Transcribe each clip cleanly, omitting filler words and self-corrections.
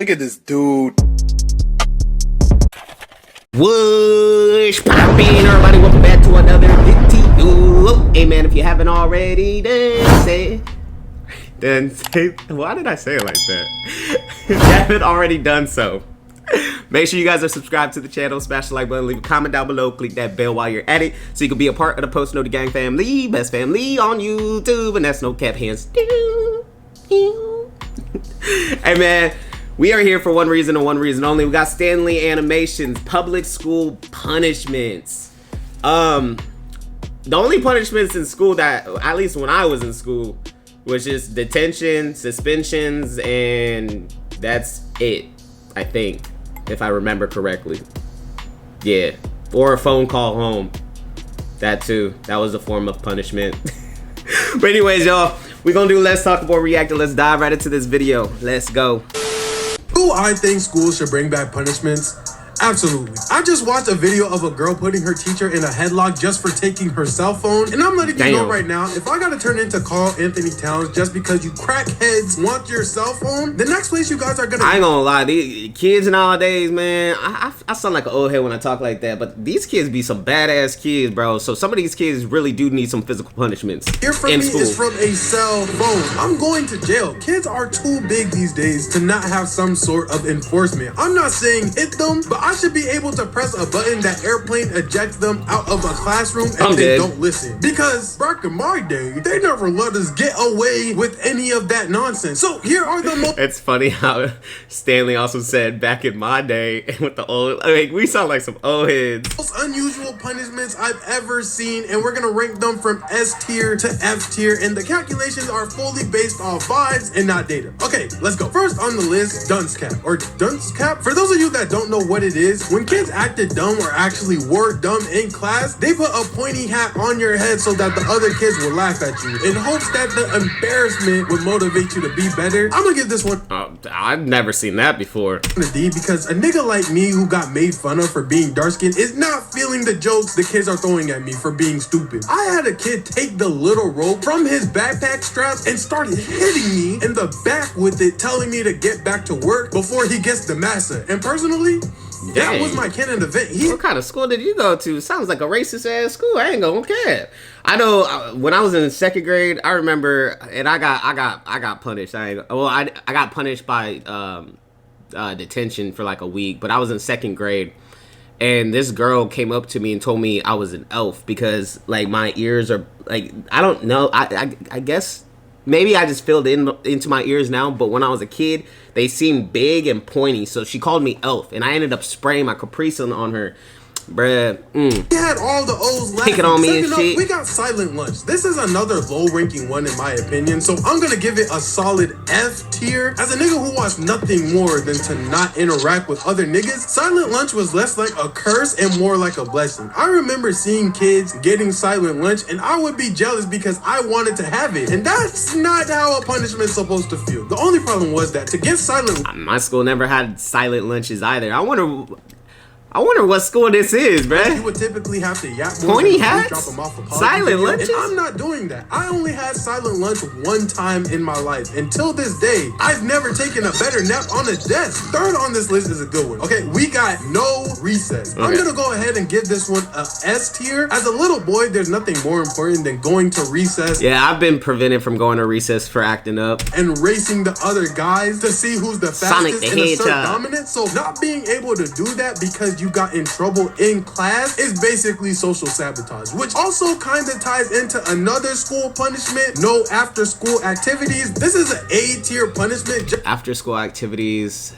Look at this dude. Whoosh, poppin', everybody, welcome back to another video. Hey man, if you haven't already, why did I say it like that? If you haven't already done so, make sure you guys are subscribed to the channel, smash the like button, leave a comment down below, click that bell while you're at it, so you can be a part of the Post Noted Gang family, best family on YouTube, and that's no cap hands. Hey man, we are here for one reason and one reason only. We got Stanley animations, public school punishments. The only punishments in school that, at least when I was in school, was just detention, suspensions, and that's it, I think, if I remember correctly. Yeah, or a phone call home. That too, that was a form of punishment. But anyways, y'all, we're gonna do Let's Talk About Reacting. Let's dive right into this video. Let's go. Do I think schools should bring back punishments? Absolutely. I just watched a video of a girl putting her teacher in a headlock just for taking her cell phone, and I'm letting you know right now, if I gotta turn into Carl Anthony Towns just because you crackheads want your cell phone, the next place you guys are gonna— I ain't gonna lie, these kids nowadays, man, I sound like an old head when I talk like that, but these kids be some badass kids, bro. So some of these kids really do need some physical punishments. Here from me is from a cell phone. I'm going to jail. Kids are too big these days to not have some sort of enforcement. I'm not saying hit them, but I should be able to press a button that airplane ejects them out of a classroom if they don't listen. Because back in my day, they never let us get away with any of that nonsense. So here are the most— It's funny how Stanley also said back in my day with the old, like, we sound like some old heads. Most unusual punishments I've ever seen, and we're gonna rank them from S tier to F tier, and the calculations are fully based off vibes and not data. Okay, let's go. First on the list, dunce cap, or dunce cap. For those of you that don't know what it is, when kids acted dumb or actually were dumb in class, they put a pointy hat on your head so that the other kids will laugh at you in hopes that the embarrassment would motivate you to be better. I'm gonna give this one— I've never seen that before. a D, because a nigga like me who got made fun of for being dark-skinned is not feeling the jokes the kids are throwing at me for being stupid. I had a kid take the little rope from his backpack strap and started hitting me in the back with it, telling me to get back to work before he gets the massa. And personally, that was my canon event. What kind of school did you go to? Sounds like a racist ass school. I ain't gonna care. I know when I was in second grade, I remember, and I got punished. I got punished by detention for like a week. But I was in second grade, and this girl came up to me and told me I was an elf because like my ears are like, I don't know. I guess maybe I just filled into my ears now, but when I was a kid, they seemed big and pointy, so she called me elf, and I ended up spraying my Capri Sun on her. Bruh, We had all the O's laughing. Picking on me and shit. We got silent lunch. This is another low-ranking one in my opinion, so I'm gonna give it a solid F tier. As a nigga who wants nothing more than to not interact with other niggas, silent lunch was less like a curse and more like a blessing. I remember seeing kids getting silent lunch, and I would be jealous because I wanted to have it, and that's not how a punishment's supposed to feel. The only problem was that to get silent— my school never had silent lunches either. I wonder what school this is, bruh. You would typically have to yap more, pointy drop hats, them off a silent lunches. And I'm not doing that. I only had silent lunch one time in my life. Until this day, I've never taken a better nap on a desk. Third on this list is a good one. Okay, we got no recess. Okay. I'm gonna go ahead and give this one a S tier. As a little boy, there's nothing more important than going to recess. Yeah, I've been prevented from going to recess for acting up and racing the other guys to see who's the fastest and assert dominance. So not being able to do that because you got in trouble in class is basically social sabotage, which also kind of ties into another school punishment: no after school activities. This is an A tier punishment. After school activities,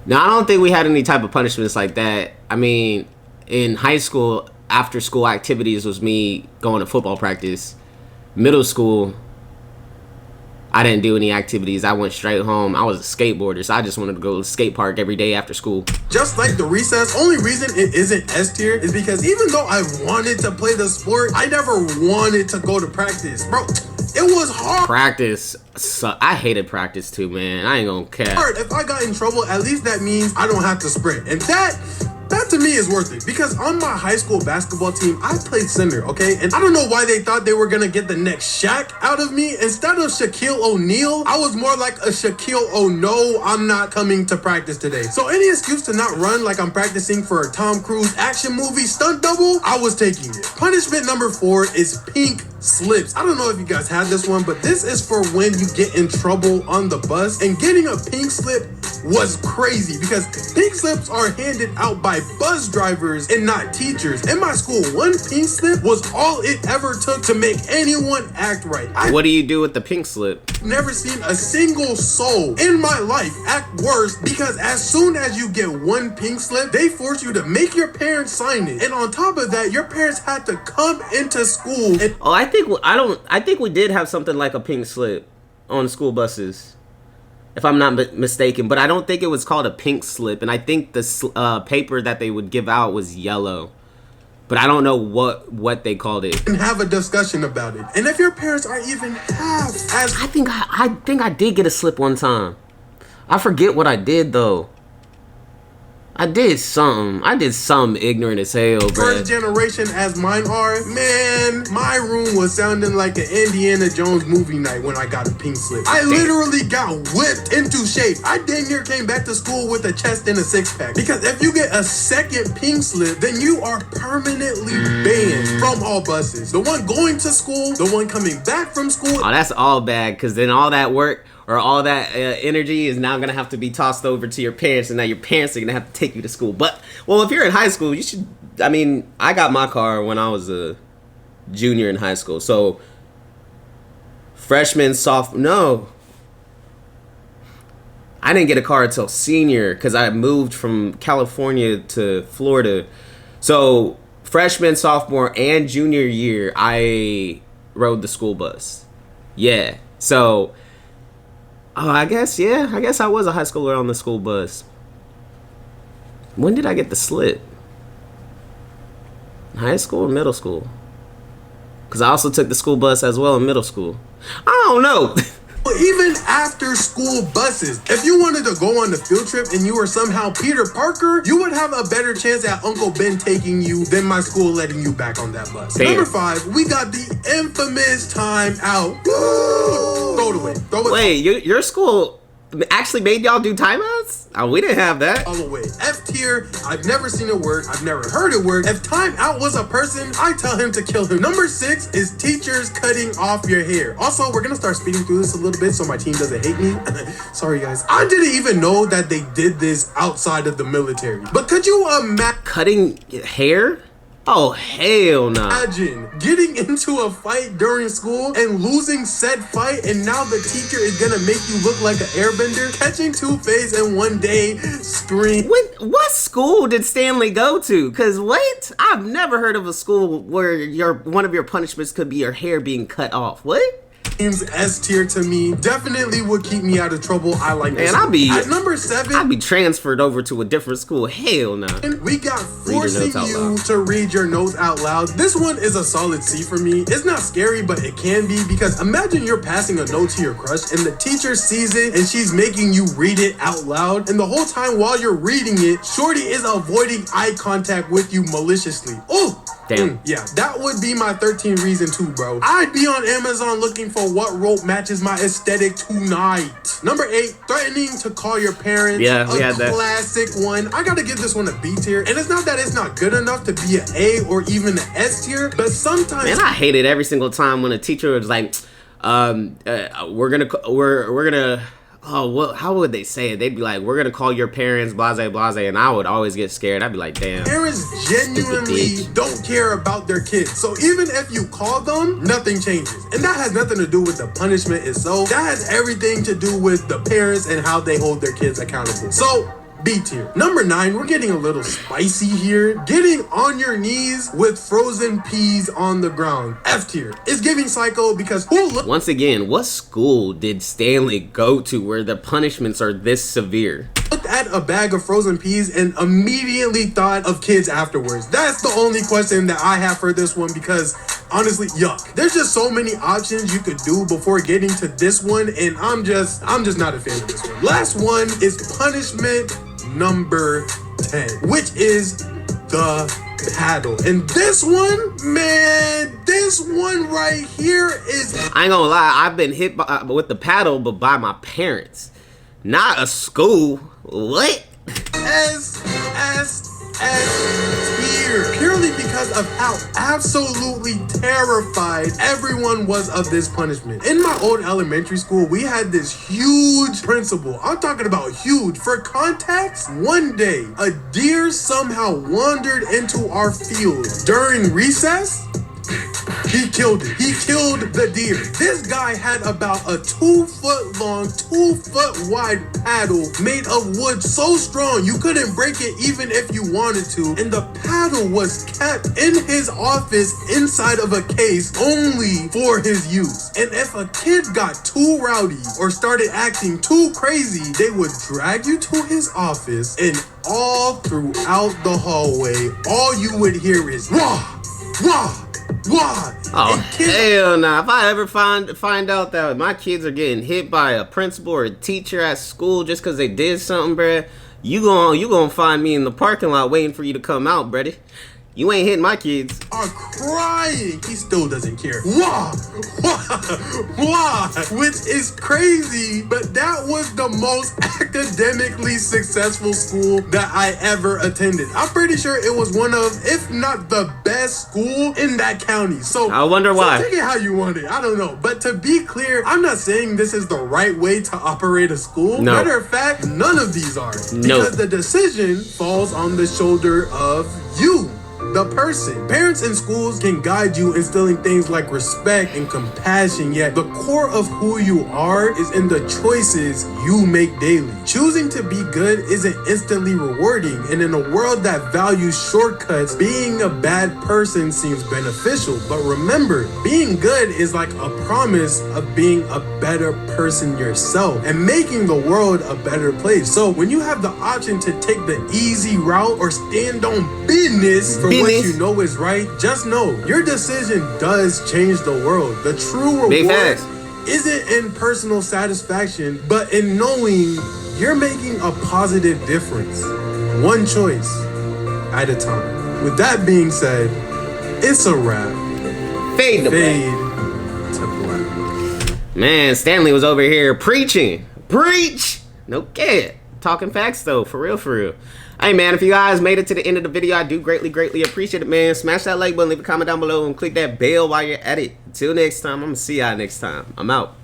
no, I don't think we had any type of punishments like that. I mean, in high school, after school activities was me going to football practice. Middle school, I didn't do any activities. I went straight home. I was a skateboarder, so I just wanted to go to the skate park every day after school. Just like the recess, only reason it isn't S tier is because even though I wanted to play the sport, I never wanted to go to practice. Bro, it was hard. Practice, I hated practice too, man. I ain't gonna care. If I got in trouble, at least that means I don't have to sprint. And that to me me is worth it because on my high school basketball team, I played center, okay? And I don't know why they thought they were gonna get the next Shaq out of me. Instead of Shaquille O'Neal, I was more like a Shaquille no, I'm not coming to practice today. So any excuse to not run like I'm practicing for a Tom Cruise action movie stunt double, I was taking it. Punishment number 4 is pink slips. I don't know if you guys had this one, but this is for when you get in trouble on the bus. And getting a pink slip was crazy because pink slips are handed out by bus drivers and not teachers. In my school, one pink slip was all it ever took to make anyone act right. What do you do with the pink slip? Never seen a single soul in my life act worse because as soon as you get one pink slip, they force you to make your parents sign it. And on top of that, your parents had to come into school and I think we did have something like a pink slip on school buses, if I'm not mistaken, but I don't think it was called a pink slip, and I think the paper that they would give out was yellow, but I don't know what they called it. And have a discussion about it. And if your parents are even half as I think I did get a slip one time. I forget what I did though. I did something ignorant as hell, bro. first generation as mine are, man, my room was sounding like an Indiana Jones movie night when I got a pink slip. I literally got whipped into shape. I dang near came back to school with a chest and a six-pack. Because if you get a second pink slip, then you are permanently banned from all buses. The one going to school, the one coming back from school. Oh, that's all bad, because then all that work or all that energy is now going to have to be tossed over to your parents, and now your parents are going to have to take you to school. But, well, if you're in high school, you should, I mean, I got my car when I was a junior in high school. So, freshman, sophomore, no. I didn't get a car until senior because I moved from California to Florida. So, freshman, sophomore, and junior year, I rode the school bus. Yeah. So, I guess I was a high schooler on the school bus. When did I get the slip? High school or middle school? Because I also took the school bus as well in middle school. I don't know. Even after school buses, if you wanted to go on the field trip and you were somehow Peter Parker, you would have a better chance at Uncle Ben taking you than my school letting you back on that bus. Damn. Number 5, we got the infamous time out. Throw it away. Throw it Wait, your school actually made y'all do timeouts? Oh, we didn't have that. all the way. F tier, I've never seen it work. I've never heard it work. If time out was a person, I tell him to kill him. Number 6 is teachers cutting off your hair. Also, we're gonna start speeding through this a little bit so my team doesn't hate me. Sorry, guys. I didn't even know that they did this outside of the military. But could you Cutting hair? Oh, hell no. imagine getting into a fight during school and losing said fight, and now the teacher is gonna make you look like an airbender, catching Two-Face and one day scream. What school did Stanley go to? Cause what? I've never heard of a school where one of your punishments could be your hair being cut off. What? Seems S tier to me. Definitely would keep me out of trouble. I like this. Man, At number 7, I'd be transferred over to a different school. Hell no. we got forcing notes out you loud. to read your notes out loud. This one is a solid C for me. It's not scary, but it can be, because imagine you're passing a note to your crush and the teacher sees it and she's making you read it out loud. And the whole time while you're reading it, Shorty is avoiding eye contact with you maliciously. Oh, Damn. yeah, that would be my 13th reason too, bro. I'd be on Amazon looking for what rope matches my aesthetic tonight. Number 8, threatening to call your parents. Yeah, we had that. Classic one. I gotta give this one a B tier. And it's not that it's not good enough to be an A or even an S tier, but sometimes Man, I hate it every single time when a teacher was like, we're gonna. Oh, what? How would they say it? They'd be like, "We're gonna call your parents, blase, blase," and I would always get scared. I'd be like, "Damn." parents genuinely don't care about their kids. So even if you call them, nothing changes. And that has nothing to do with the punishment itself. That has everything to do with the parents and how they hold their kids accountable. So, B tier. Number 9, we're getting a little spicy here. Getting on your knees with frozen peas on the ground. F tier. It's giving psycho because who Once again, what school did Stanley go to where the punishments are this severe? looked at a bag of frozen peas and immediately thought of kids afterwards? That's the only question that I have for this one, because honestly, yuck. There's just so many options you could do before getting to this one, and I'm just not a fan of this one. Last one is punishment number 10, which is the paddle. And this one, man, this one right here is... I ain't gonna lie, I've been hit with the paddle, but by my parents. Not a school. What? S tier, purely because of how absolutely terrified everyone was of this punishment. In my old elementary school, we had this huge principal. I'm talking about huge. For context, one day, a deer somehow wandered into our field during recess. He killed it. He killed the deer. This guy had about a 2-foot long, 2-foot wide paddle made of wood so strong you couldn't break it even if you wanted to. And the paddle was kept in his office inside of a case only for his use. And if a kid got too rowdy or started acting too crazy, they would drag you to his office, and all throughout the hallway, all you would hear is wah, wah. Why? Oh, hell nah. If I ever find out that my kids are getting hit by a principal or a teacher at school just because they did something, bruh, you gonna find me in the parking lot waiting for you to come out, brother. You ain't hitting my kids. Are crying. He still doesn't care. Why? Which is crazy, but that was the most academically successful school that I ever attended. I'm pretty sure it was one of, if not the best school in that county. So I wonder why. Take it how you want it. I don't know. But to be clear, I'm not saying this is the right way to operate a school. No. Matter of fact, none of these are. No. Because the decision falls on the shoulder of you, the person. Parents in schools can guide you, instilling things like respect and compassion, yet the core of who you are is in the choices you make daily. Choosing to be good isn't instantly rewarding, and in a world that values shortcuts, being a bad person seems beneficial. But remember, being good is like a promise of being a better person yourself and making the world a better place. So when you have the option to take the easy route or stand on business for what you know is right, just know your decision does change the world. The true reward isn't in personal satisfaction, but in knowing you're making a positive difference, one choice at a time. With that being said, it's a wrap. Fade to black. Man, Stanley was over here preaching. Preach! No kid. Talking facts though, for real, for real. Hey man, if you guys made it to the end of the video, I do greatly appreciate it, man. Smash that like button, leave a comment down below, and click that bell while you're at it. Until next time, I'm gonna see y'all next time. I'm out.